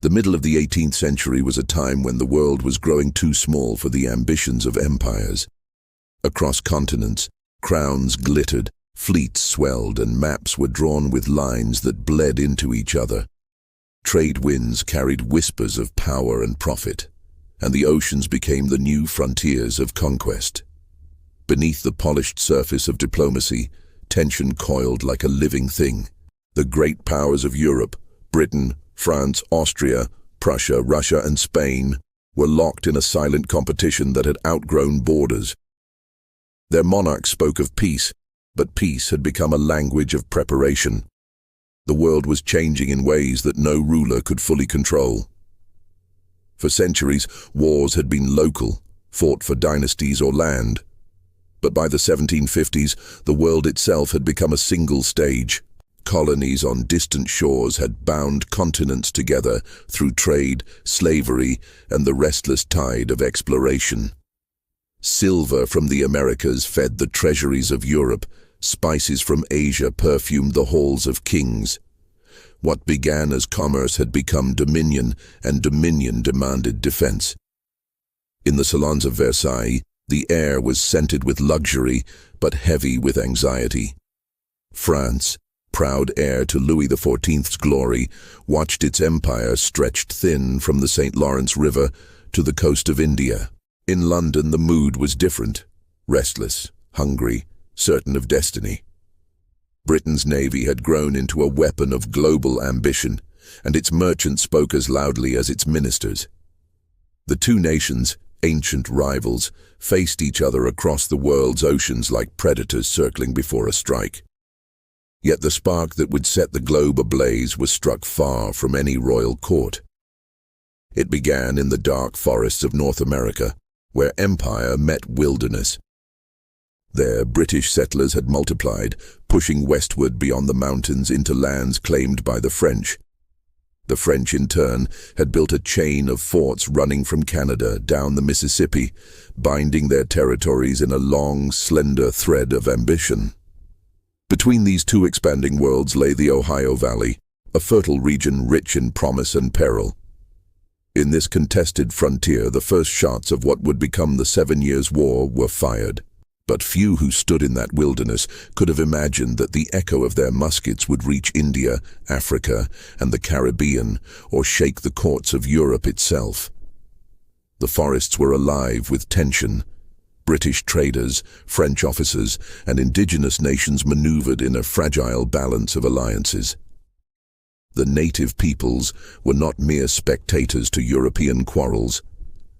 The middle of the 18th century was a time when the world was growing too small for the ambitions of empires. Across continents, crowns glittered, fleets swelled, and maps were drawn with lines that bled into each other. Trade winds carried whispers of power and profit, and the oceans became the new frontiers of conquest. Beneath the polished surface of diplomacy, tension coiled like a living thing. The great powers of Europe, Britain, France, Austria, Prussia, Russia, and Spain, were locked in a silent competition that had outgrown borders. Their monarchs spoke of peace, but peace had become a language of preparation. The world was changing in ways that no ruler could fully control. For centuries, wars had been local, fought for dynasties or land. But by the 1750s, the world itself had become a single stage. Colonies on distant shores had bound continents together through trade, slavery, and the restless tide of exploration. Silver from the Americas fed the treasuries of Europe. Spices from Asia perfumed the halls of kings. What began as commerce had become dominion, and dominion demanded defense. In the salons of Versailles, the air was scented with luxury, but heavy with anxiety. France, proud heir to Louis XIV's glory, watched its empire stretched thin from the St. Lawrence River to the coast of India. In London, the mood was different, restless, hungry, certain of destiny. Britain's navy had grown into a weapon of global ambition, and its merchants spoke as loudly as its ministers. The two nations, ancient rivals, faced each other across the world's oceans like predators circling before a strike. Yet the spark that would set the globe ablaze was struck far from any royal court. It began in the dark forests of North America, where empire met wilderness. There, British settlers had multiplied, pushing westward beyond the mountains into lands claimed by the French. The French, in turn, had built a chain of forts running from Canada down the Mississippi, binding their territories in a long, slender thread of ambition. Between these two expanding worlds lay the Ohio Valley, a fertile region rich in promise and peril. In this contested frontier, the first shots of what would become the 7 Years' War were fired. But few who stood in that wilderness could have imagined that the echo of their muskets would reach India, Africa, and the Caribbean, or shake the courts of Europe itself. The forests were alive with tension. British traders, French officers, and indigenous nations maneuvered in a fragile balance of alliances. The native peoples were not mere spectators to European quarrels.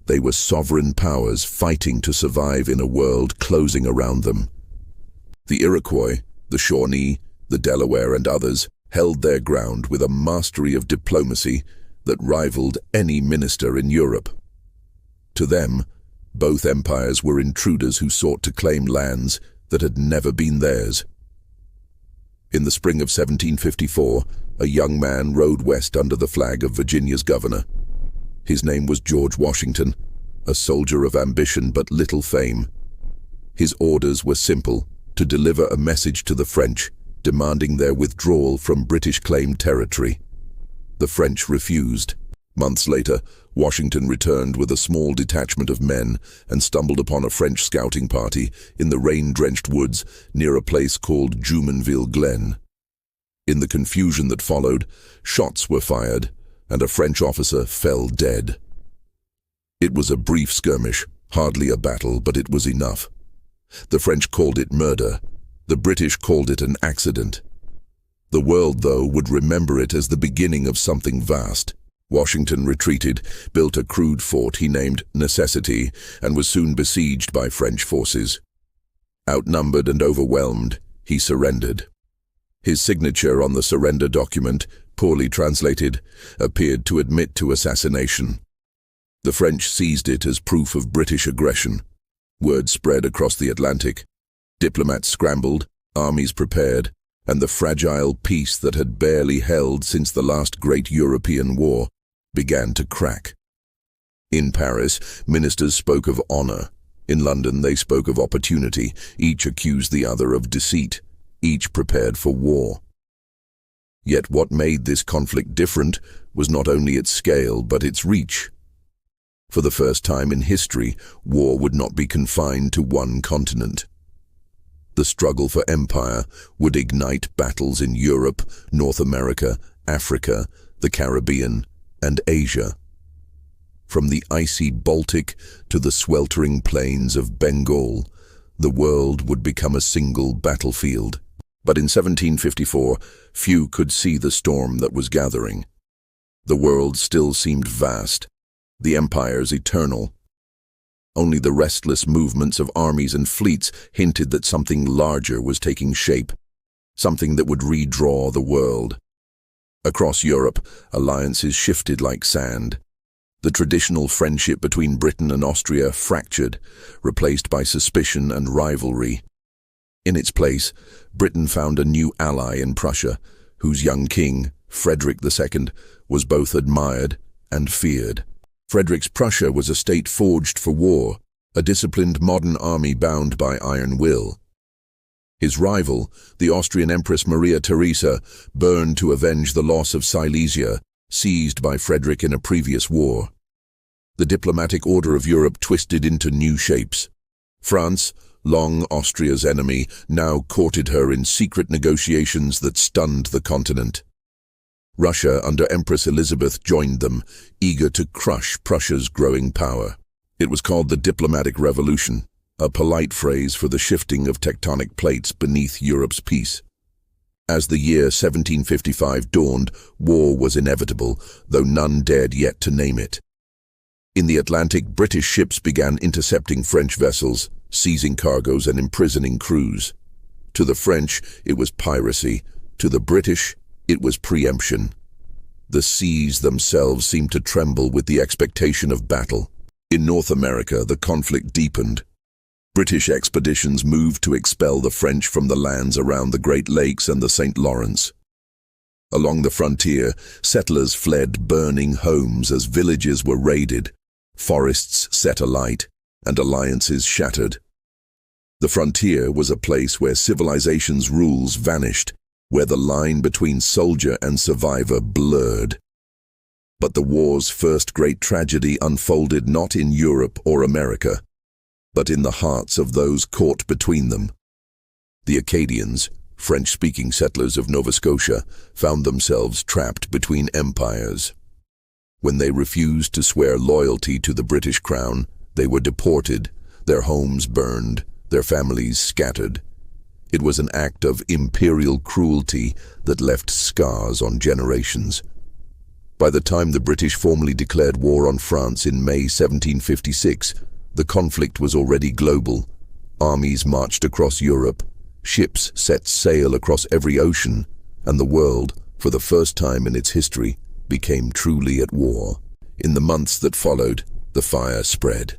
They were sovereign powers fighting to survive in a world closing around them. The Iroquois, the Shawnee, the Delaware, and others held their ground with a mastery of diplomacy that rivaled any minister in Europe. To them, both empires were intruders who sought to claim lands that had never been theirs. In the spring of 1754, a young man rode west under the flag of Virginia's governor. His name was George Washington, a soldier of ambition but little fame. His orders were simple: to deliver a message to the French, demanding their withdrawal from British-claimed territory. The French refused. Months later, Washington returned with a small detachment of men and stumbled upon a French scouting party in the rain-drenched woods near a place called Jumonville Glen. In the confusion that followed, shots were fired, and a French officer fell dead. It was a brief skirmish, hardly a battle, but it was enough. The French called it murder. The British called it an accident. The world, though, would remember it as the beginning of something vast. Washington retreated, built a crude fort he named Necessity, and was soon besieged by French forces. Outnumbered and overwhelmed, he surrendered. His signature on the surrender document, poorly translated, appeared to admit to assassination. The French seized it as proof of British aggression. Word spread across the Atlantic. Diplomats scrambled, armies prepared, and the fragile peace that had barely held since the last great European war began to crack. In Paris, ministers spoke of honor. In London, they spoke of opportunity. Each accused the other of deceit. Each prepared for war. Yet what made this conflict different was not only its scale but its reach. For the first time in history, war would not be confined to one continent. The struggle for empire would ignite battles in Europe, North America, Africa, the Caribbean, and Asia. From the icy Baltic to the sweltering plains of Bengal, the world would become a single battlefield. But in 1754, few could see the storm that was gathering. The world still seemed vast, the empires eternal. Only the restless movements of armies and fleets hinted that something larger was taking shape, something that would redraw the world. Across Europe, alliances shifted like sand. The traditional friendship between Britain and Austria fractured, replaced by suspicion and rivalry. In its place, Britain found a new ally in Prussia, whose young king, Frederick II, was both admired and feared. Frederick's Prussia was a state forged for war, a disciplined modern army bound by iron will. His rival, the Austrian Empress Maria Theresa, burned to avenge the loss of Silesia, seized by Frederick in a previous war. The diplomatic order of Europe twisted into new shapes. France, long Austria's enemy, now courted her in secret negotiations that stunned the continent. Russia, under Empress Elizabeth, joined them, eager to crush Prussia's growing power. It was called the Diplomatic Revolution, a polite phrase for the shifting of tectonic plates beneath Europe's peace. As the year 1755 dawned, war was inevitable, though none dared yet to name it. In the Atlantic, British ships began intercepting French vessels, seizing cargoes and imprisoning crews. To the French, it was piracy. To the British, it was preemption. The seas themselves seemed to tremble with the expectation of battle. In North America, the conflict deepened. British expeditions moved to expel the French from the lands around the Great Lakes and the St. Lawrence. Along the frontier, settlers fled burning homes as villages were raided, forests set alight, and alliances shattered. The frontier was a place where civilization's rules vanished, where the line between soldier and survivor blurred. But the war's first great tragedy unfolded not in Europe or America, but in the hearts of those caught between them. The Acadians, French-speaking settlers of Nova Scotia, found themselves trapped between empires. When they refused to swear loyalty to the British crown, they were deported, their homes burned, their families scattered. It was an act of imperial cruelty that left scars on generations. By the time the British formally declared war on France in May 1756, the conflict was already global. Armies marched across Europe, ships set sail across every ocean, and the world, for the first time in its history, became truly at war. In the months that followed, the fire spread.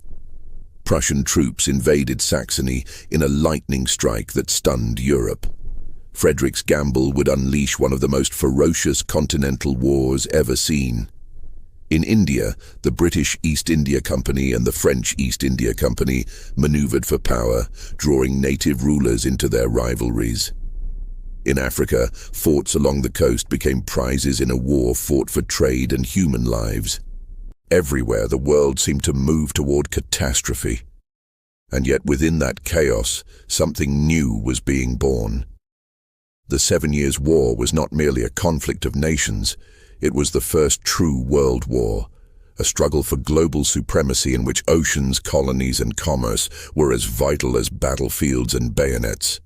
Prussian troops invaded Saxony in a lightning strike that stunned Europe. Frederick's gamble would unleash one of the most ferocious continental wars ever seen. In India, the British East India Company and the French East India Company maneuvered for power, drawing native rulers into their rivalries. In Africa, forts along the coast became prizes in a war fought for trade and human lives. Everywhere, the world seemed to move toward catastrophe. And yet within that chaos, something new was being born. The 7 Years' War was not merely a conflict of nations. It was the first true world war, a struggle for global supremacy in which oceans, colonies, and commerce were as vital as battlefields and bayonets.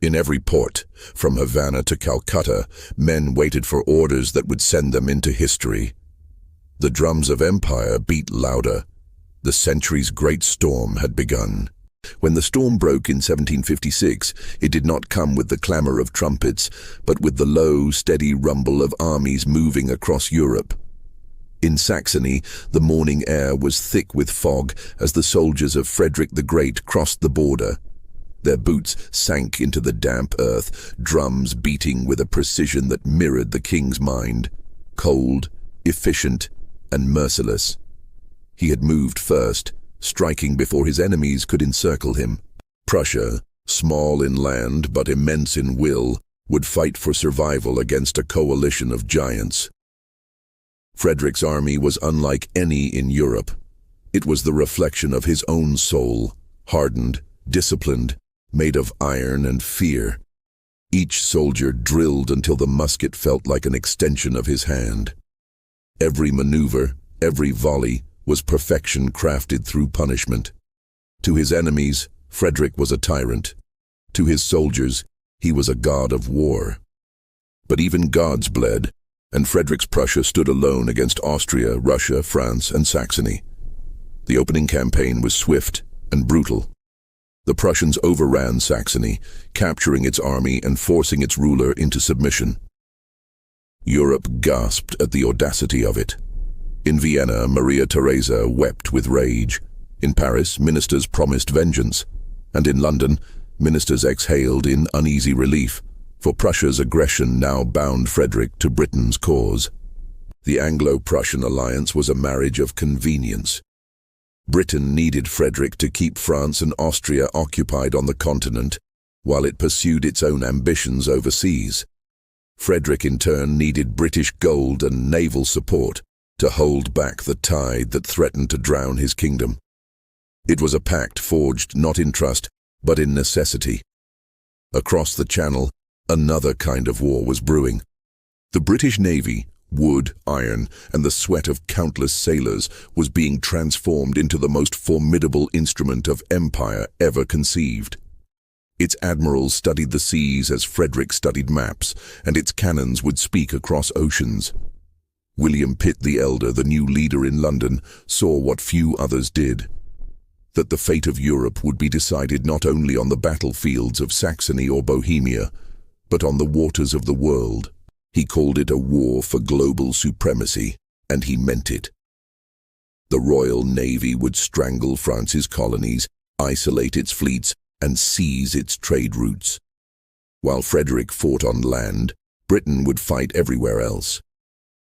In every port, from Havana to Calcutta, men waited for orders that would send them into history. The drums of empire beat louder. The century's great storm had begun. When the storm broke in 1756, it did not come with the clamor of trumpets, but with the low, steady rumble of armies moving across Europe. In Saxony, the morning air was thick with fog as the soldiers of Frederick the Great crossed the border. Their boots sank into the damp earth, drums beating with a precision that mirrored the king's mind. Cold, efficient, and merciless. He had moved first, striking before his enemies could encircle him. Prussia, small in land but immense in will, would fight for survival against a coalition of giants. Frederick's army was unlike any in Europe. It was the reflection of his own soul, hardened, disciplined, made of iron and fear. Each soldier drilled until the musket felt like an extension of his hand. Every maneuver, every volley, was perfection crafted through punishment. To his enemies, Frederick was a tyrant. To his soldiers, he was a god of war. But even gods bled, and Frederick's Prussia stood alone against Austria, Russia, France, and Saxony. The opening campaign was swift and brutal. The Prussians overran Saxony, capturing its army and forcing its ruler into submission. Europe gasped at the audacity of it. In Vienna, Maria Theresa wept with rage. In Paris, ministers promised vengeance. And in London, ministers exhaled in uneasy relief, for Prussia's aggression now bound Frederick to Britain's cause. The Anglo-Prussian alliance was a marriage of convenience. Britain needed Frederick to keep France and Austria occupied on the continent, while it pursued its own ambitions overseas. Frederick, in turn, needed British gold and naval support to hold back the tide that threatened to drown his kingdom. It was a pact forged not in trust, but in necessity. Across the Channel, another kind of war was brewing. The British Navy, wood, iron, and the sweat of countless sailors, was being transformed into the most formidable instrument of empire ever conceived. Its admirals studied the seas as Frederick studied maps, and its cannons would speak across oceans. William Pitt the Elder, the new leader in London, saw what few others did: that the fate of Europe would be decided not only on the battlefields of Saxony or Bohemia, but on the waters of the world. He called it a war for global supremacy, and he meant it. The Royal Navy would strangle France's colonies, isolate its fleets, and seize its trade routes. While Frederick fought on land, Britain would fight everywhere else.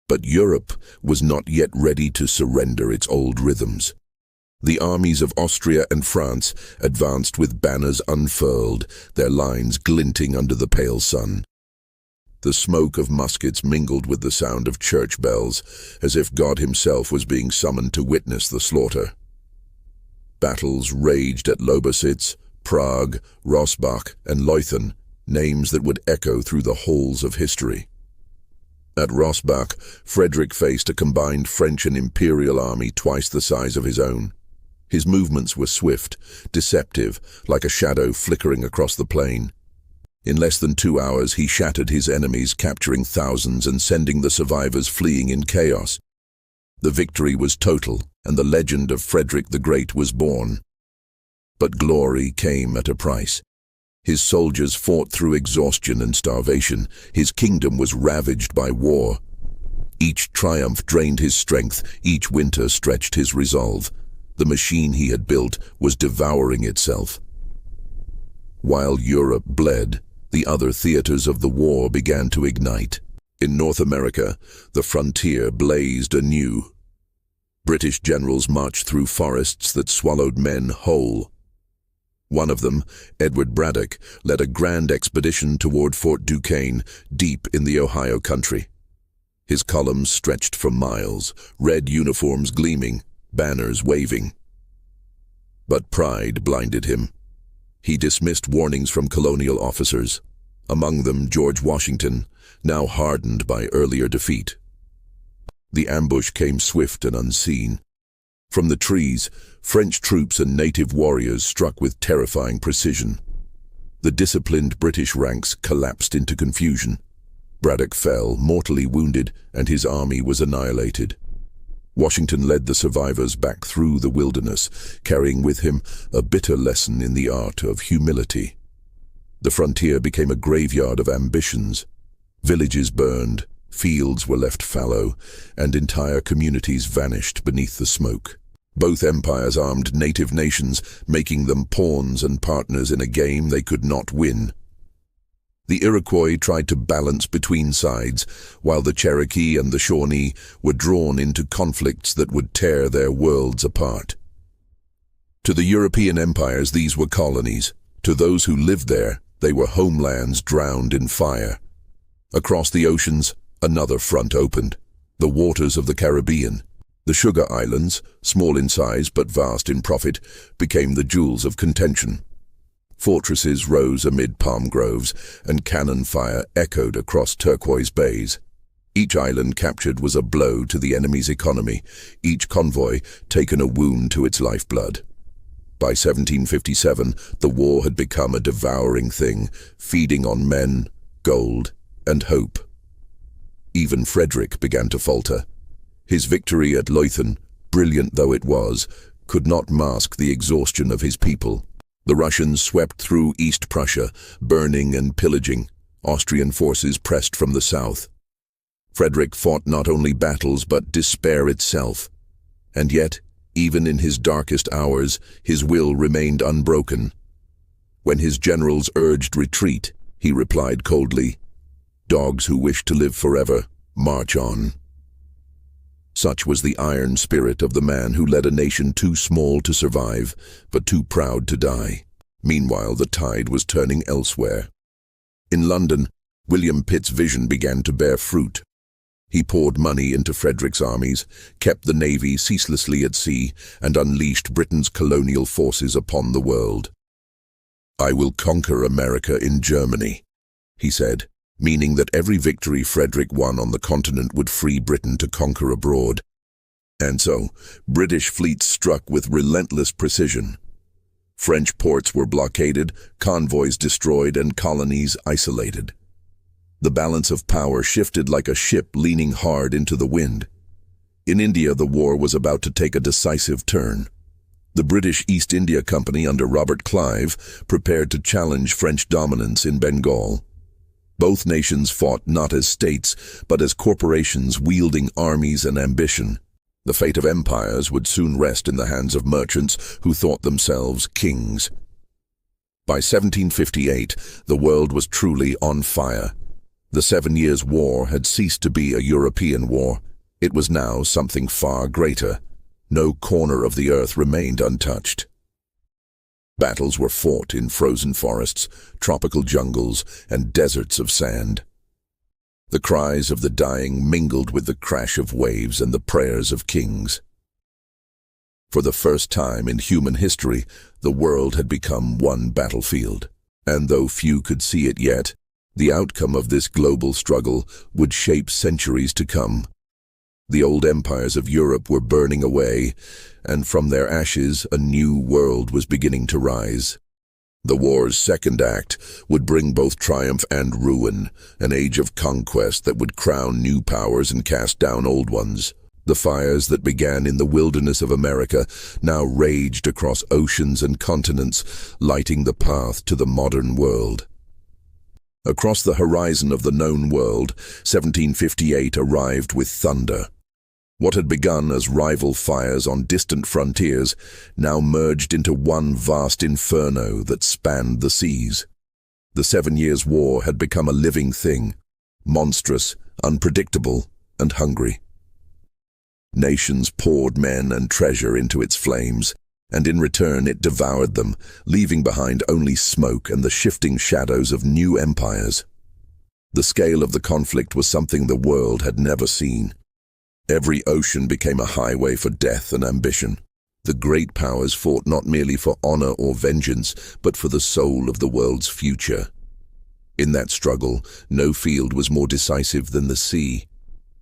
But Europe was not yet ready to surrender its old rhythms. The armies of Austria and France advanced with banners unfurled, their lines glinting under the pale sun. The smoke of muskets mingled with the sound of church bells, as if God himself was being summoned to witness the slaughter. Battles raged at Lobositz, Prague, Rossbach, and Leuthen, names that would echo through the halls of history. At Rossbach, Frederick faced a combined French and Imperial army twice the size of his own. His movements were swift, deceptive, like a shadow flickering across the plain. In less than 2 hours, he shattered his enemies, capturing thousands and sending the survivors fleeing in chaos. The victory was total, and the legend of Frederick the Great was born. But glory came at a price. His soldiers fought through exhaustion and starvation. His kingdom was ravaged by war. Each triumph drained his strength, each winter stretched his resolve. The machine he had built was devouring itself. While Europe bled, the other theaters of the war began to ignite. In North America, the frontier blazed anew. British generals marched through forests that swallowed men whole. One of them, Edward Braddock, led a grand expedition toward Fort Duquesne, deep in the Ohio country. His columns stretched for miles, red uniforms gleaming, banners waving. But pride blinded him. He dismissed warnings from colonial officers, among them George Washington, now hardened by earlier defeat. The ambush came swift and unseen. From the trees, French troops and native warriors struck with terrifying precision. The disciplined British ranks collapsed into confusion. Braddock fell, mortally wounded, and his army was annihilated. Washington led the survivors back through the wilderness, carrying with him a bitter lesson in the art of humility. The frontier became a graveyard of ambitions. Villages burned, fields were left fallow, and entire communities vanished beneath the smoke. Both empires armed native nations, making them pawns and partners in a game they could not win. The Iroquois tried to balance between sides, while the Cherokee and the Shawnee were drawn into conflicts that would tear their worlds apart. To the European empires, these were colonies. To those who lived there, They were homelands drowned in fire. Across the oceans, another front opened. The waters of the Caribbean. The Sugar Islands, small in size but vast in profit, became the jewels of contention. Fortresses rose amid palm groves, and cannon fire echoed across turquoise bays. Each island captured was a blow to the enemy's economy, each convoy taken a wound to its lifeblood. By 1757, the war had become a devouring thing, feeding on men, gold, and hope. Even Frederick began to falter. His victory at Leuthen, brilliant though it was, could not mask the exhaustion of his people. The Russians swept through East Prussia, burning and pillaging. Austrian forces pressed from the south. Frederick fought not only battles but despair itself. And yet, even in his darkest hours, his will remained unbroken. When his generals urged retreat, he replied coldly, "Dogs who wish to live forever, march on." Such was the iron spirit of the man who led a nation too small to survive, but too proud to die. Meanwhile, the tide was turning elsewhere. In London, William Pitt's vision began to bear fruit. He poured money into Frederick's armies, kept the navy ceaselessly at sea, and unleashed Britain's colonial forces upon the world. "I will conquer America in Germany," he said, meaning that every victory Frederick won on the continent would free Britain to conquer abroad. And so, British fleets struck with relentless precision. French ports were blockaded, convoys destroyed, and colonies isolated. The balance of power shifted like a ship leaning hard into the wind. In India, the war was about to take a decisive turn. The British East India Company under Robert Clive prepared to challenge French dominance in Bengal. Both nations fought not as states, but as corporations wielding armies and ambition. The fate of empires would soon rest in the hands of merchants who thought themselves kings. By 1758, the world was truly on fire. The 7 Years' War had ceased to be a European war. It was now something far greater. No corner of the earth remained untouched. Battles were fought in frozen forests, tropical jungles, and deserts of sand. The cries of the dying mingled with the crash of waves and the prayers of kings. For the first time in human history, the world had become one battlefield. And though few could see it yet, the outcome of this global struggle would shape centuries to come. The old empires of Europe were burning away, and from their ashes a new world was beginning to rise. The war's second act would bring both triumph and ruin, an age of conquest that would crown new powers and cast down old ones. The fires that began in the wilderness of America now raged across oceans and continents, lighting the path to the modern world. Across the horizon of the known world, 1758 arrived with thunder. What had begun as rival fires on distant frontiers now merged into one vast inferno that spanned the seas. The 7 Years' War had become a living thing, monstrous, unpredictable, and hungry. Nations poured men and treasure into its flames, and in return it devoured them, leaving behind only smoke and the shifting shadows of new empires. The scale of the conflict was something the world had never seen. Every ocean became a highway for death and ambition. The great powers fought not merely for honor or vengeance, but for the soul of the world's future. In that struggle, no field was more decisive than the sea.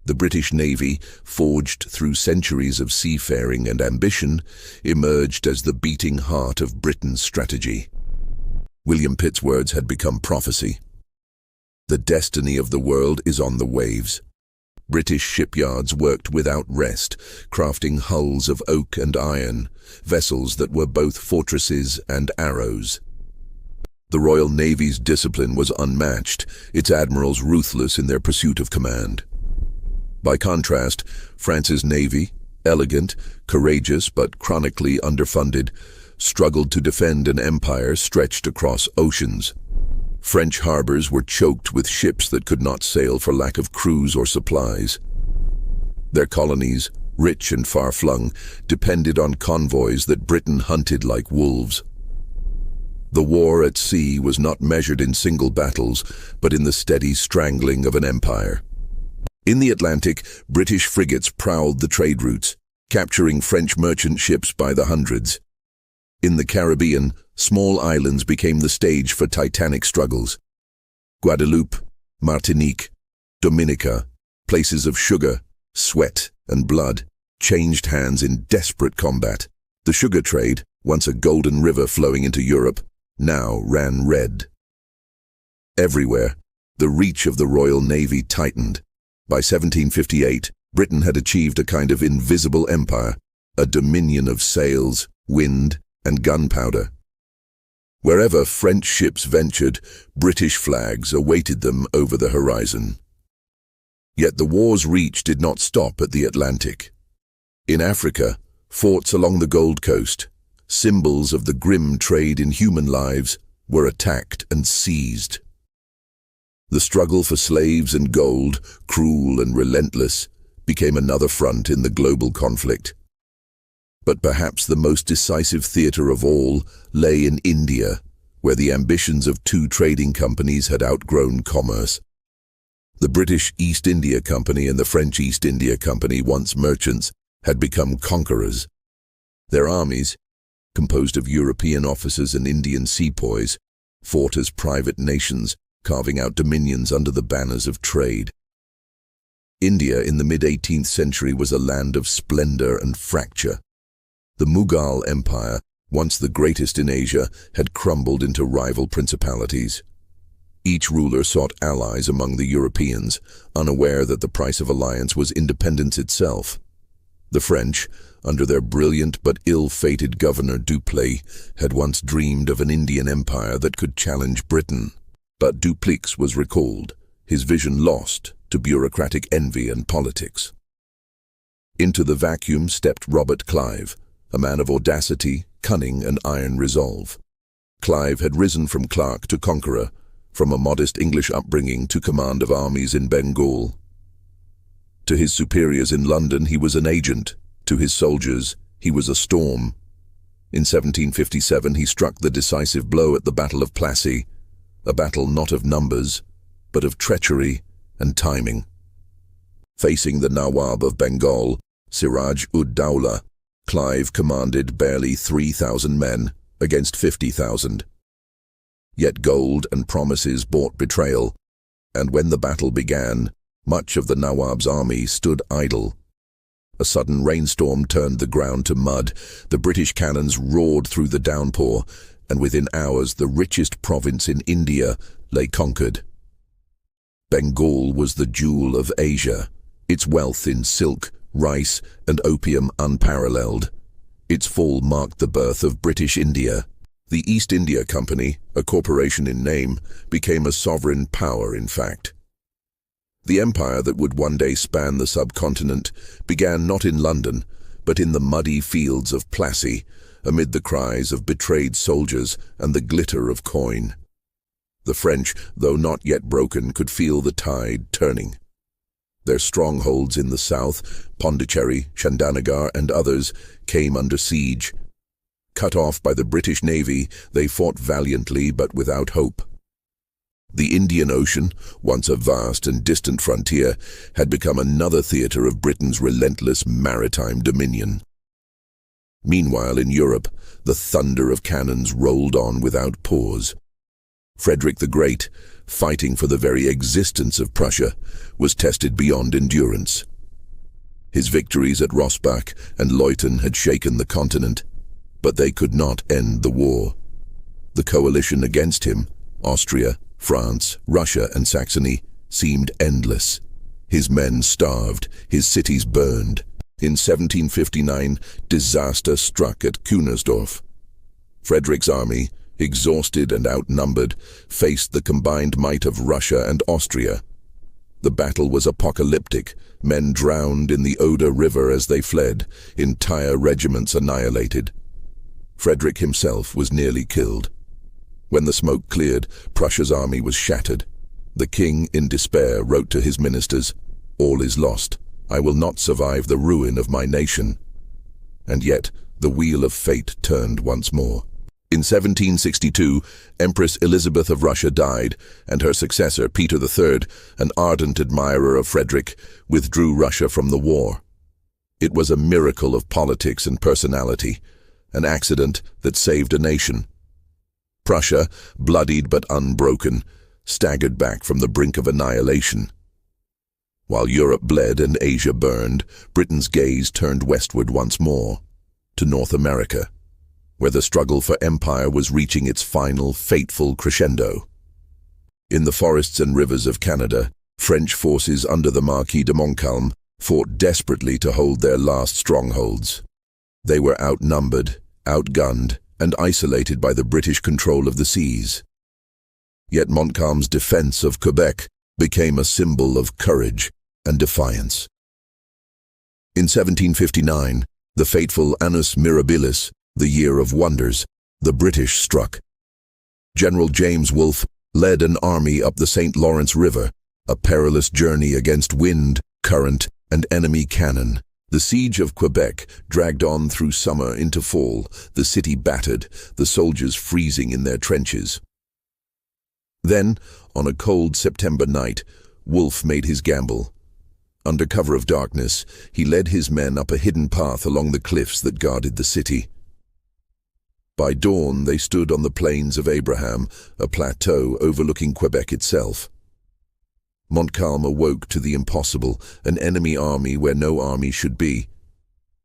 The British Navy, forged through centuries of seafaring and ambition, emerged as the beating heart of Britain's strategy. William Pitt's words had become prophecy. The destiny of the world is on the waves. British shipyards worked without rest, crafting hulls of oak and iron, vessels that were both fortresses and arrows. The Royal Navy's discipline was unmatched, its admirals ruthless in their pursuit of command. By contrast, France's navy, elegant, courageous but chronically underfunded, struggled to defend an empire stretched across oceans. French harbors were choked with ships that could not sail for lack of crews or supplies. Their colonies, rich and far-flung, depended on convoys that Britain hunted like wolves. The war at sea was not measured in single battles, but in the steady strangling of an empire. In the Atlantic, British frigates prowled the trade routes, capturing French merchant ships by the hundreds. In the Caribbean, small islands became the stage for titanic struggles. Guadeloupe, Martinique, Dominica, places of sugar, sweat, and blood, changed hands in desperate combat. The sugar trade, once a golden river flowing into Europe, now ran red. Everywhere, the reach of the Royal Navy tightened. By 1758, Britain had achieved a kind of invisible empire, a dominion of sails, wind, and gunpowder. Wherever French ships ventured, British flags awaited them over the horizon. Yet the war's reach did not stop at the Atlantic. In Africa, forts along the Gold Coast, symbols of the grim trade in human lives, were attacked and seized. The struggle for slaves and gold, cruel and relentless, became another front in the global conflict. But perhaps the most decisive theater of all lay in India, where the ambitions of two trading companies had outgrown commerce. The British East India Company and the French East India Company, once merchants, had become conquerors. Their armies, composed of European officers and Indian sepoys, fought as private nations, carving out dominions under the banners of trade. India in the mid-18th century was a land of splendor and fracture. The Mughal Empire, once the greatest in Asia, had crumbled into rival principalities. Each ruler sought allies among the Europeans, unaware that the price of alliance was independence itself. The French, under their brilliant but ill-fated governor Dupleix, had once dreamed of an Indian empire that could challenge Britain. But Dupleix was recalled, his vision lost to bureaucratic envy and politics. Into the vacuum stepped Robert Clive, a man of audacity, cunning, and iron resolve. Clive had risen from clerk to conqueror, from a modest English upbringing to command of armies in Bengal. To his superiors in London he was an agent, to his soldiers he was a storm. In 1757 he struck the decisive blow at the Battle of Plassey, a battle not of numbers, but of treachery and timing. Facing the Nawab of Bengal, Siraj-ud-Dowlah, Clive commanded barely 3,000 men against 50,000. Yet gold and promises bought betrayal, and when the battle began, much of the Nawab's army stood idle. A sudden rainstorm turned the ground to mud, the British cannons roared through the downpour, and within hours the richest province in India lay conquered. Bengal was the jewel of Asia, its wealth in silk, rice, and opium unparalleled. Its fall marked the birth of British India. The East India Company, a corporation in name, became a sovereign power in fact. The empire that would one day span the subcontinent began not in London, but in the muddy fields of Plassey, amid the cries of betrayed soldiers and the glitter of coin. The French, though not yet broken, could feel the tide turning. Their strongholds in the south, Pondicherry, Chandanagar, and others, came under siege. Cut off by the British Navy, they fought valiantly but without hope. The Indian Ocean, once a vast and distant frontier, had become another theater of Britain's relentless maritime dominion. Meanwhile, in Europe, the thunder of cannons rolled on without pause. Frederick the Great, fighting for the very existence of Prussia, was tested beyond endurance. His victories at Rossbach and Leuthen had shaken the continent, but they could not end the war. The coalition against him, Austria, France, Russia, and Saxony, seemed endless. His men starved, his cities burned. In 1759, disaster struck at Kunersdorf. Frederick's army, exhausted and outnumbered, faced the combined might of Russia and Austria. The battle was apocalyptic. Men drowned in the Oder River as they fled, entire regiments annihilated. Frederick himself was nearly killed. When the smoke cleared, Prussia's army was shattered. The king, in despair, wrote to his ministers, "All is lost. I will not survive the ruin of my nation." And yet, the wheel of fate turned once more. In 1762, Empress Elizabeth of Russia died, and her successor, Peter III, an ardent admirer of Frederick, withdrew Russia from the war. It was a miracle of politics and personality, an accident that saved a nation. Prussia, bloodied but unbroken, staggered back from the brink of annihilation. While Europe bled and Asia burned, Britain's gaze turned westward once more, to North America, where the struggle for empire was reaching its final, fateful crescendo. In the forests and rivers of Canada, French forces under the Marquis de Montcalm fought desperately to hold their last strongholds. They were outnumbered, outgunned, and isolated by the British control of the seas. Yet Montcalm's defense of Quebec became a symbol of courage and defiance. In 1759, the fateful Annus Mirabilis, the Year of Wonders, the British struck. General James Wolfe led an army up the St. Lawrence River, a perilous journey against wind, current, and enemy cannon. The siege of Quebec dragged on through summer into fall, the city battered, the soldiers freezing in their trenches. Then, on a cold September night, Wolfe made his gamble. Under cover of darkness, he led his men up a hidden path along the cliffs that guarded the city. By dawn, they stood on the Plains of Abraham, a plateau overlooking Quebec itself. Montcalm awoke to the impossible, an enemy army where no army should be.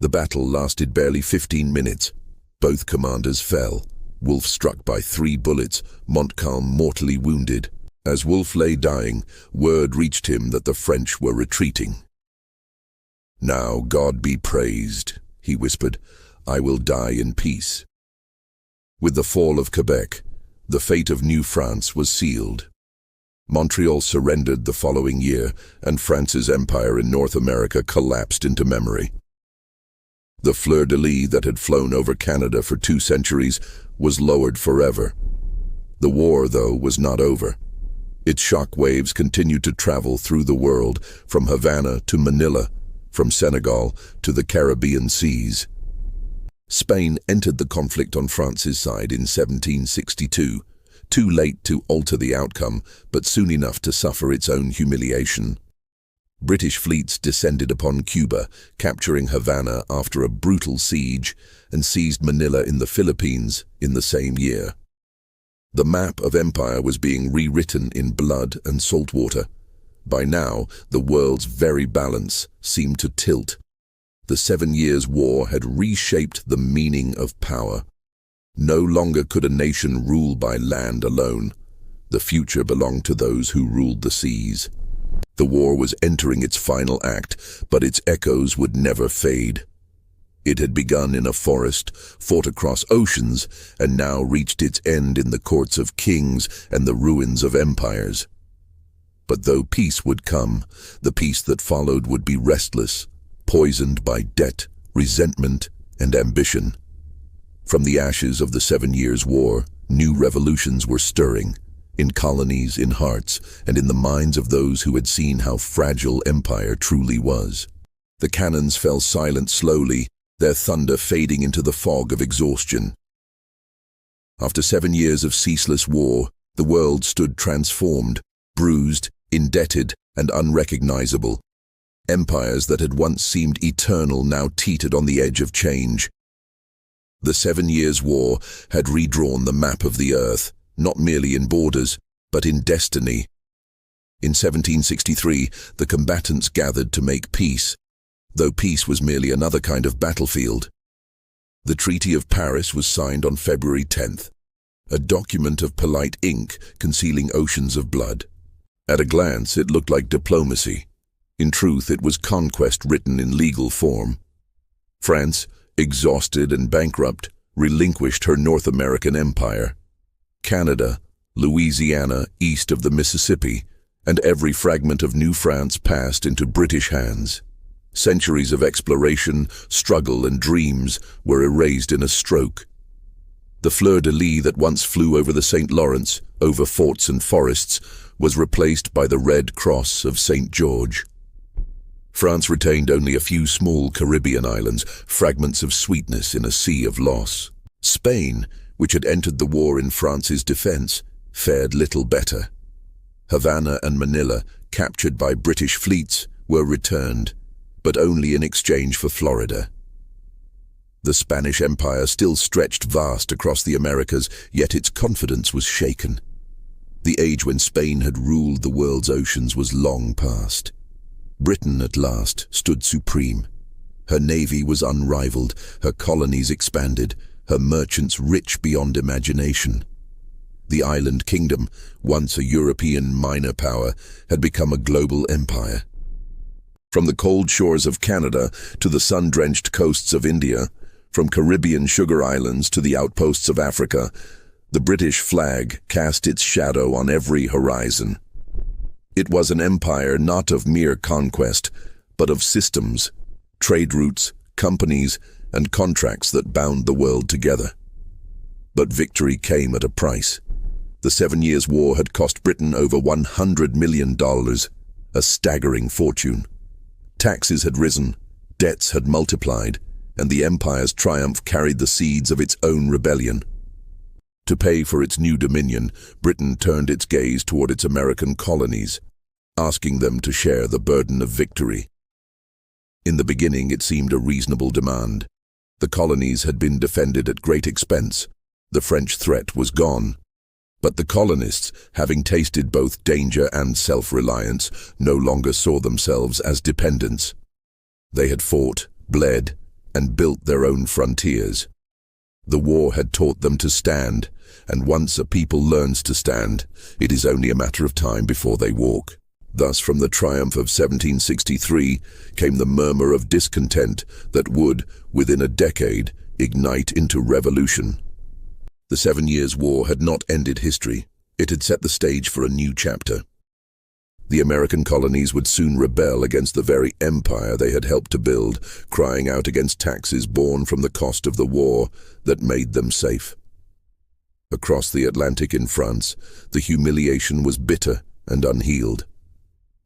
The battle lasted barely 15 minutes. Both commanders fell. Wolfe struck by 3 bullets, Montcalm mortally wounded. As Wolfe lay dying, word reached him that the French were retreating. "Now God be praised," he whispered. "I will die in peace." With the fall of Quebec, the fate of New France was sealed. Montreal surrendered the following year, and France's empire in North America collapsed into memory. The fleur-de-lis that had flown over Canada for 2 centuries was lowered forever. The war, though, was not over. Its shock waves continued to travel through the world, from Havana to Manila, from Senegal to the Caribbean seas. Spain entered the conflict on France's side in 1762, too late to alter the outcome, but soon enough to suffer its own humiliation. British fleets descended upon Cuba, capturing Havana after a brutal siege, and seized Manila in the Philippines in the same year. The map of empire was being rewritten in blood and salt water. By now, the world's very balance seemed to tilt. The 7 Years' War had reshaped the meaning of power. No longer could a nation rule by land alone. The future belonged to those who ruled the seas. The war was entering its final act, but its echoes would never fade. It had begun in a forest, fought across oceans, and now reached its end in the courts of kings and the ruins of empires. But though peace would come, the peace that followed would be restless, poisoned by debt, resentment, and ambition. From the ashes of the 7 Years' War, new revolutions were stirring, in colonies, in hearts, and in the minds of those who had seen how fragile empire truly was. The cannons fell silent slowly, their thunder fading into the fog of exhaustion. After 7 years of ceaseless war, the world stood transformed, bruised, indebted, and unrecognizable. Empires that had once seemed eternal now teetered on the edge of change. The 7 Years' War had redrawn the map of the earth, not merely in borders, but in destiny. In 1763, the combatants gathered to make peace, though peace was merely another kind of battlefield. The Treaty of Paris was signed on February 10th, a document of polite ink concealing oceans of blood. At a glance, it looked like diplomacy. In truth, it was conquest written in legal form. France, exhausted and bankrupt, relinquished her North American empire. Canada, Louisiana east of the Mississippi, and every fragment of New France passed into British hands. Centuries of exploration, struggle, and dreams were erased in a stroke. The fleur-de-lis that once flew over the St. Lawrence, over forts and forests, was replaced by the Red Cross of St. George. France retained only a few small Caribbean islands, fragments of sweetness in a sea of loss. Spain, which had entered the war in France's defense, fared little better. Havana and Manila, captured by British fleets, were returned, but only in exchange for Florida. The Spanish Empire still stretched vast across the Americas, yet its confidence was shaken. The age when Spain had ruled the world's oceans was long past. Britain, at last, stood supreme. Her navy was unrivaled, her colonies expanded, her merchants rich beyond imagination. The island kingdom, once a European minor power, had become a global empire. From the cold shores of Canada to the sun-drenched coasts of India, from Caribbean sugar islands to the outposts of Africa, the British flag cast its shadow on every horizon. It was an empire not of mere conquest, but of systems, trade routes, companies, and contracts that bound the world together. But victory came at a price. The 7 Years' War had cost Britain over $100 million, a staggering fortune. Taxes had risen, debts had multiplied, and the empire's triumph carried the seeds of its own rebellion. To pay for its new dominion, Britain turned its gaze toward its American colonies, asking them to share the burden of victory. In the beginning, it seemed a reasonable demand. The colonies had been defended at great expense. The French threat was gone. But the colonists, having tasted both danger and self-reliance, no longer saw themselves as dependents. They had fought, bled, and built their own frontiers. The war had taught them to stand, and once a people learns to stand, it is only a matter of time before they walk. Thus, from the triumph of 1763 came the murmur of discontent that would, within a decade, ignite into revolution. The 7 Years' War had not ended history. It had set the stage for a new chapter. The American colonies would soon rebel against the very empire they had helped to build, crying out against taxes borne from the cost of the war that made them safe. Across the Atlantic in France, the humiliation was bitter and unhealed.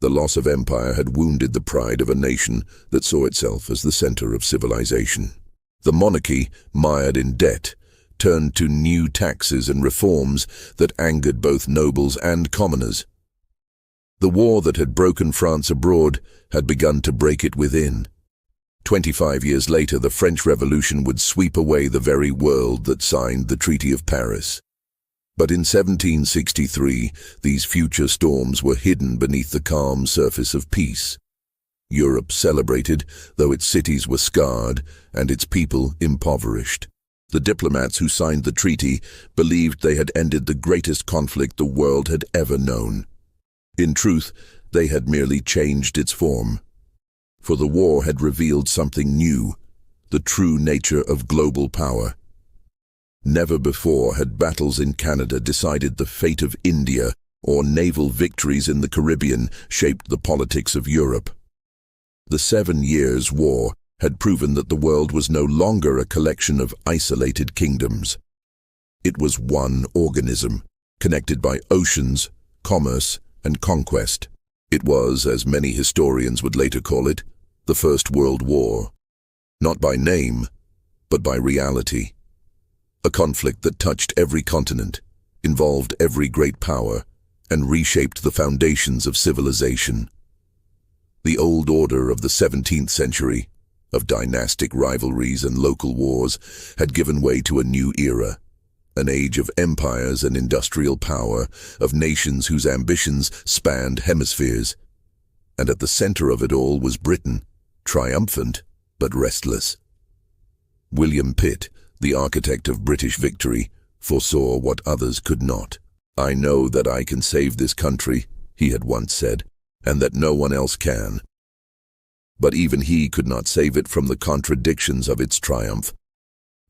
The loss of empire had wounded the pride of a nation that saw itself as the center of civilization. The monarchy, mired in debt, turned to new taxes and reforms that angered both nobles and commoners. The war that had broken France abroad had begun to break it within. 25 years later, the French Revolution would sweep away the very world that signed the Treaty of Paris. But in 1763, these future storms were hidden beneath the calm surface of peace. Europe celebrated, though its cities were scarred and its people impoverished. The diplomats who signed the treaty believed they had ended the greatest conflict the world had ever known. In truth, they had merely changed its form. For the war had revealed something new, the true nature of global power. Never before had battles in Canada decided the fate of India, or naval victories in the Caribbean shaped the politics of Europe. The 7 Years' War had proven that the world was no longer a collection of isolated kingdoms. It was one organism, connected by oceans, commerce, and conquest. It was, as many historians would later call it, the First World War. Not by name, but by reality. A conflict that touched every continent, involved every great power, and reshaped the foundations of civilization. The old order of the 17th century, of dynastic rivalries and local wars, had given way to a new era, an age of empires and industrial power, of nations whose ambitions spanned hemispheres. And at the center of it all was Britain, triumphant but restless. William Pitt, the architect of British victory, foresaw what others could not. "I know that I can save this country," he had once said, "and that no one else can." But even he could not save it from the contradictions of its triumph.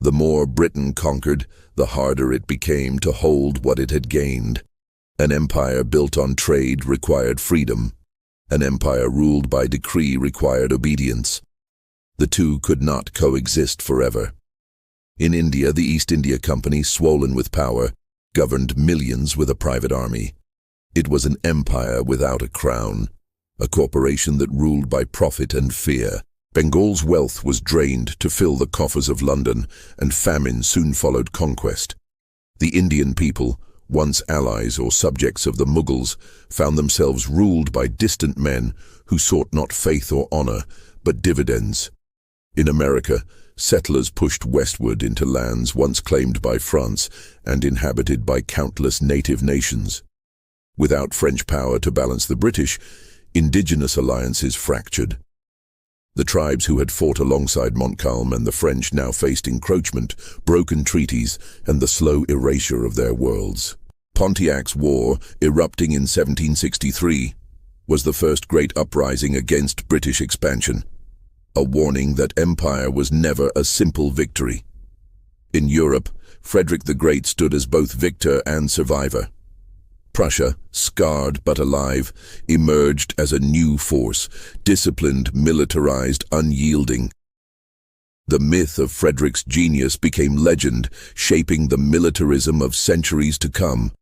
The more Britain conquered, the harder it became to hold what it had gained. An empire built on trade required freedom. An empire ruled by decree required obedience. The two could not coexist forever. In India, the East India Company, swollen with power, governed millions with a private army. It was an empire without a crown, a corporation that ruled by profit and fear. Bengal's wealth was drained to fill the coffers of London, and famine soon followed conquest. The Indian people, once allies or subjects of the Mughals, found themselves ruled by distant men who sought not faith or honor, but dividends. In America, settlers pushed westward into lands once claimed by France and inhabited by countless native nations. Without French power to balance the British, indigenous alliances fractured. The tribes who had fought alongside Montcalm and the French now faced encroachment, broken treaties, and the slow erasure of their worlds. Pontiac's War, erupting in 1763, was the first great uprising against British expansion, a warning that empire was never a simple victory. In Europe, Frederick the Great stood as both victor and survivor. Prussia, scarred but alive, emerged as a new force, disciplined, militarized, unyielding. The myth of Frederick's genius became legend, shaping the militarism of centuries to come.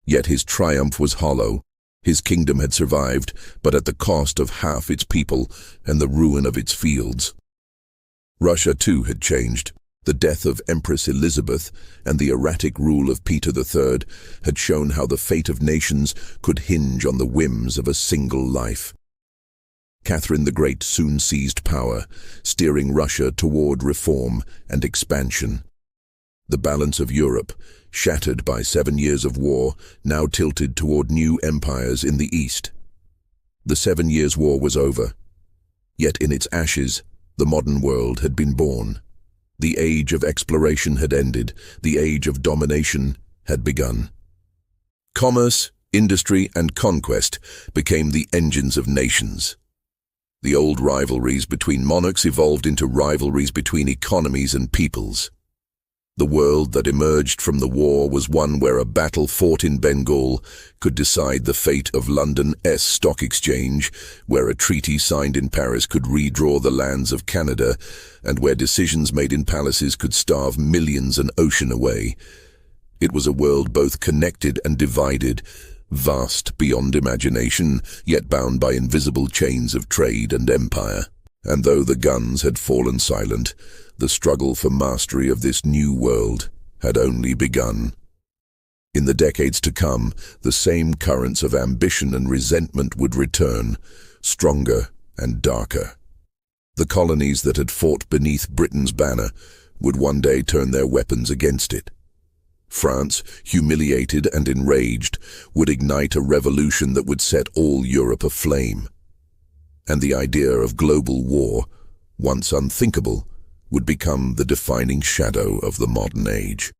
Yet his triumph was hollow. His kingdom had survived, but at the cost of half its people and the ruin of its fields. Russia, too, had changed. The death of Empress Elizabeth and the erratic rule of Peter III had shown how the fate of nations could hinge on the whims of a single life. Catherine the Great soon seized power, steering Russia toward reform and expansion. The balance of Europe, shattered by 7 years of war, now tilted toward new empires in the east. The 7 Years' War was over. Yet in its ashes, the modern world had been born. The age of exploration had ended. The age of domination had begun. Commerce, industry, and conquest became the engines of nations. The old rivalries between monarchs evolved into rivalries between economies and peoples. The world that emerged from the war was one where a battle fought in Bengal could decide the fate of London's stock exchange, where a treaty signed in Paris could redraw the lands of Canada, and where decisions made in palaces could starve millions an ocean away. It was a world both connected and divided, vast beyond imagination, yet bound by invisible chains of trade and empire. And though the guns had fallen silent, the struggle for mastery of this new world had only begun. In the decades to come, the same currents of ambition and resentment would return, stronger and darker. The colonies that had fought beneath Britain's banner would one day turn their weapons against it. France, humiliated and enraged, would ignite a revolution that would set all Europe aflame. And the idea of global war, once unthinkable, would become the defining shadow of the modern age.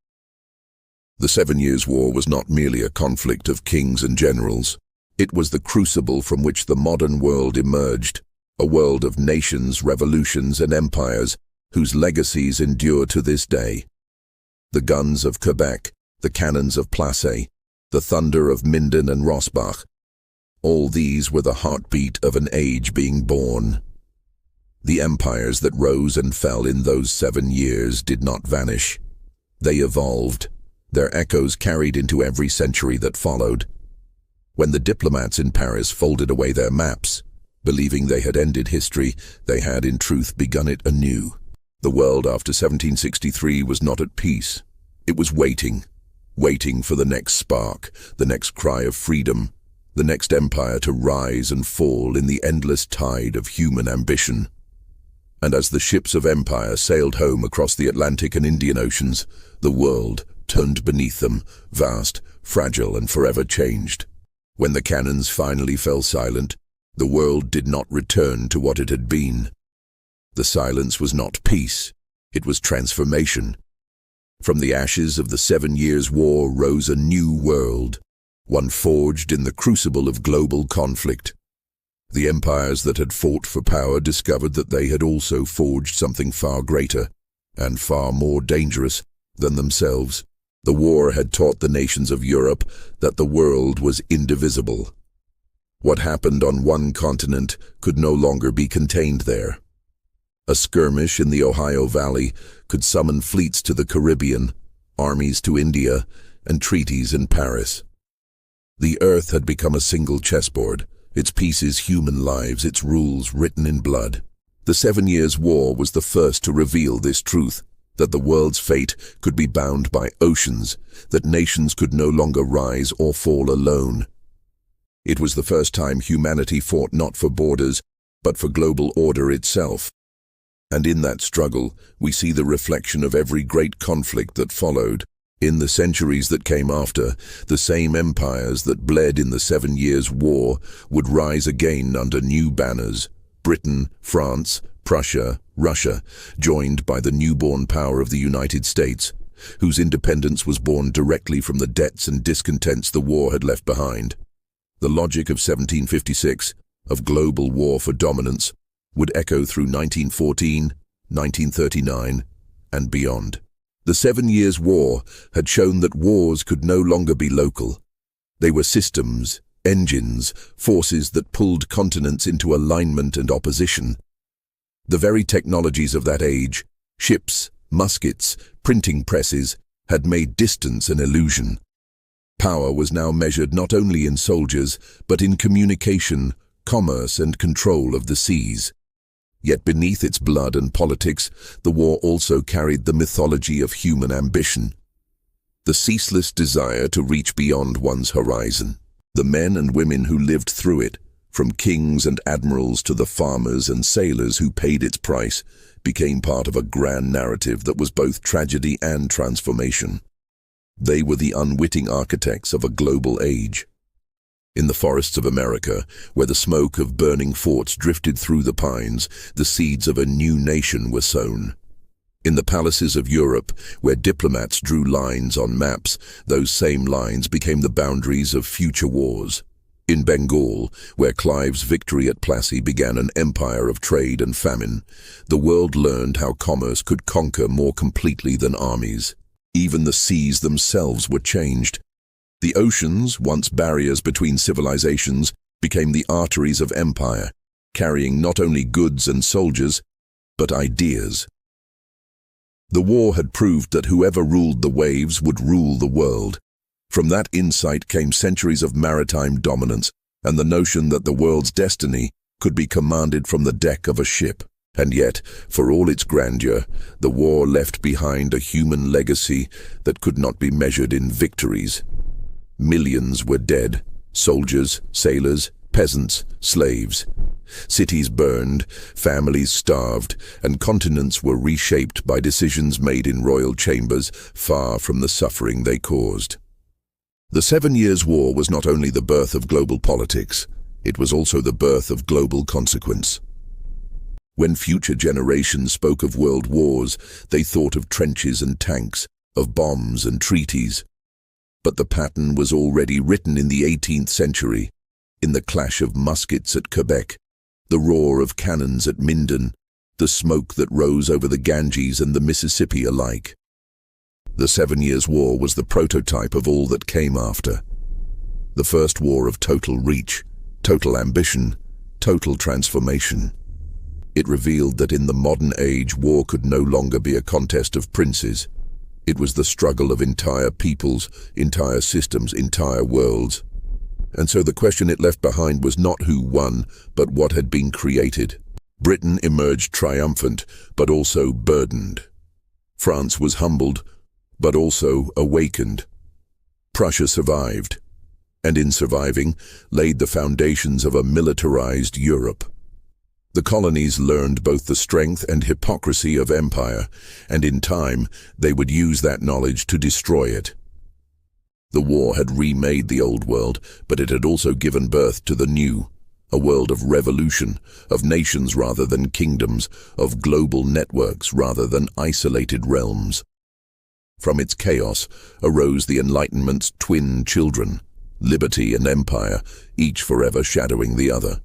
The 7 Years' War was not merely a conflict of kings and generals. It was the crucible from which the modern world emerged, a world of nations, revolutions, and empires whose legacies endure to this day. The guns of Quebec, the cannons of Plassey, the thunder of Minden and Rosbach, all these were the heartbeat of an age being born. The empires that rose and fell in those 7 years did not vanish. They evolved, their echoes carried into every century that followed. When the diplomats in Paris folded away their maps, believing they had ended history, they had in truth begun it anew. The world after 1763 was not at peace. It was waiting for the next spark, the next cry of freedom, the next empire to rise and fall in the endless tide of human ambition. And as the ships of empire sailed home across the Atlantic and Indian Oceans, the world turned beneath them, vast, fragile, and forever changed. When the cannons finally fell silent, the world did not return to what it had been. The silence was not peace, it was transformation. From the ashes of the 7 Years' War rose a new world, one forged in the crucible of global conflict. The empires that had fought for power discovered that they had also forged something far greater and far more dangerous than themselves. The war had taught the nations of Europe that the world was indivisible. What happened on one continent could no longer be contained there. A skirmish in the Ohio Valley could summon fleets to the Caribbean, armies to India, and treaties in Paris. The earth had become a single chessboard, its pieces human lives, its rules written in blood. The 7 Years' War was the first to reveal this truth. that the world's fate could be bound by oceans, that nations could no longer rise or fall alone. It was the first time humanity fought not for borders, but for global order itself. And in that struggle, we see the reflection of every great conflict that followed. In the centuries that came after, the same empires that bled in the 7 Years' War would rise again under new banners: Britain, France, Prussia, Russia, joined by the newborn power of the United States, whose independence was born directly from the debts and discontents the war had left behind. The logic of 1756, of global war for dominance, would echo through 1914, 1939, and beyond. The 7 Years' War had shown that wars could no longer be local. They were systems, engines, forces that pulled continents into alignment and opposition. The very technologies of that age, ships, muskets, printing presses, had made distance an illusion. Power was now measured not only in soldiers, but in communication, commerce, and control of the seas. Yet beneath its blood and politics, the war also carried the mythology of human ambition. The ceaseless desire to reach beyond one's horizon. The men and women who lived through it, from kings and admirals to the farmers and sailors who paid its price, became part of a grand narrative that was both tragedy and transformation. They were the unwitting architects of a global age. In the forests of America, where the smoke of burning forts drifted through the pines, the seeds of a new nation were sown. In the palaces of Europe, where diplomats drew lines on maps, those same lines became the boundaries of future wars. In Bengal, where Clive's victory at Plassey began an empire of trade and famine, the world learned how commerce could conquer more completely than armies. Even the seas themselves were changed. The oceans, once barriers between civilizations, became the arteries of empire, carrying not only goods and soldiers, but ideas. The war had proved that whoever ruled the waves would rule the world. From that insight came centuries of maritime dominance and the notion that the world's destiny could be commanded from the deck of a ship. And yet, for all its grandeur, the war left behind a human legacy that could not be measured in victories. Millions were dead: soldiers, sailors, peasants, slaves. Cities burned, families starved, and continents were reshaped by decisions made in royal chambers, far from the suffering they caused. The 7 Years' War was not only the birth of global politics, it was also the birth of global consequence. When future generations spoke of world wars, they thought of trenches and tanks, of bombs and treaties. But the pattern was already written in the 18th century, in the clash of muskets at Quebec, the roar of cannons at Minden, the smoke that rose over the Ganges and the Mississippi alike. The 7 Years' War was the prototype of all that came after. The first war of total reach, total ambition, total transformation. It revealed that in the modern age, war could no longer be a contest of princes. It was the struggle of entire peoples, entire systems, entire worlds. And so the question it left behind was not who won, but what had been created. Britain emerged triumphant, but also burdened. France was humbled, but also awakened. Prussia survived, and in surviving, laid the foundations of a militarized Europe. The colonies learned both the strength and hypocrisy of empire, and in time, they would use that knowledge to destroy it. The war had remade the old world, but it had also given birth to the new, a world of revolution, of nations rather than kingdoms, of global networks rather than isolated realms. From its chaos arose the Enlightenment's twin children, liberty and empire, each forever shadowing the other.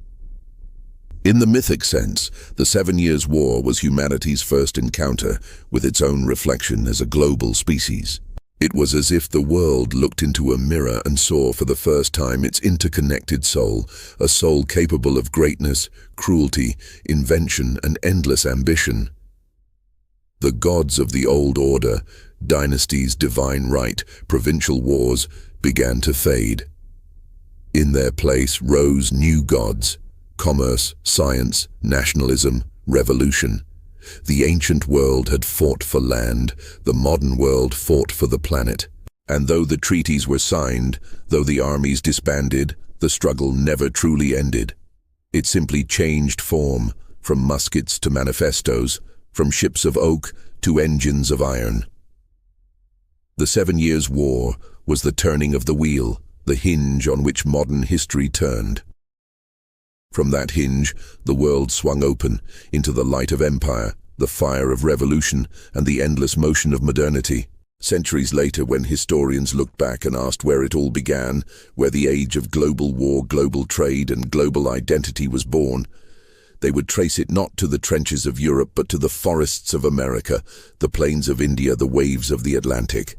In the mythic sense, the 7 Years' War was humanity's first encounter with its own reflection as a global species. It was as if the world looked into a mirror and saw for the first time its interconnected soul, a soul capable of greatness, cruelty, invention, and endless ambition. The gods of the old order, dynasties, divine right, provincial wars, began to fade. In their place rose new gods: commerce, science, nationalism, revolution. The ancient world had fought for land, the modern world fought for the planet. And though the treaties were signed, though the armies disbanded, the struggle never truly ended. It simply changed form, from muskets to manifestos, from ships of oak to engines of iron. The 7 Years' War was the turning of the wheel, the hinge on which modern history turned. From that hinge, the world swung open into the light of empire, the fire of revolution, and the endless motion of modernity. Centuries later, when historians looked back and asked where it all began, where the age of global war, global trade, and global identity was born, they would trace it not to the trenches of Europe, but to the forests of America, the plains of India, the waves of the Atlantic.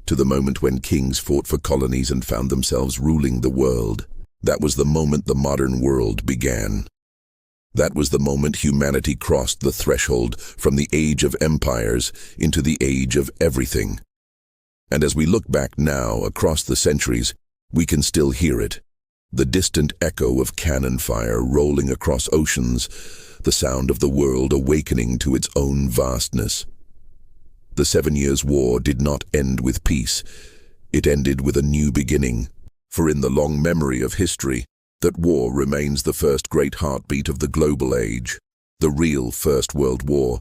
To the moment when kings fought for colonies and found themselves ruling the world. That was the moment the modern world began. That was the moment humanity crossed the threshold from the age of empires into the age of everything. And as we look back now across the centuries, we can still hear it. The distant echo of cannon fire rolling across oceans, the sound of the world awakening to its own vastness. The 7 Years' War did not end with peace. It ended with a new beginning. For in the long memory of history, that war remains the first great heartbeat of the global age, the real First World War,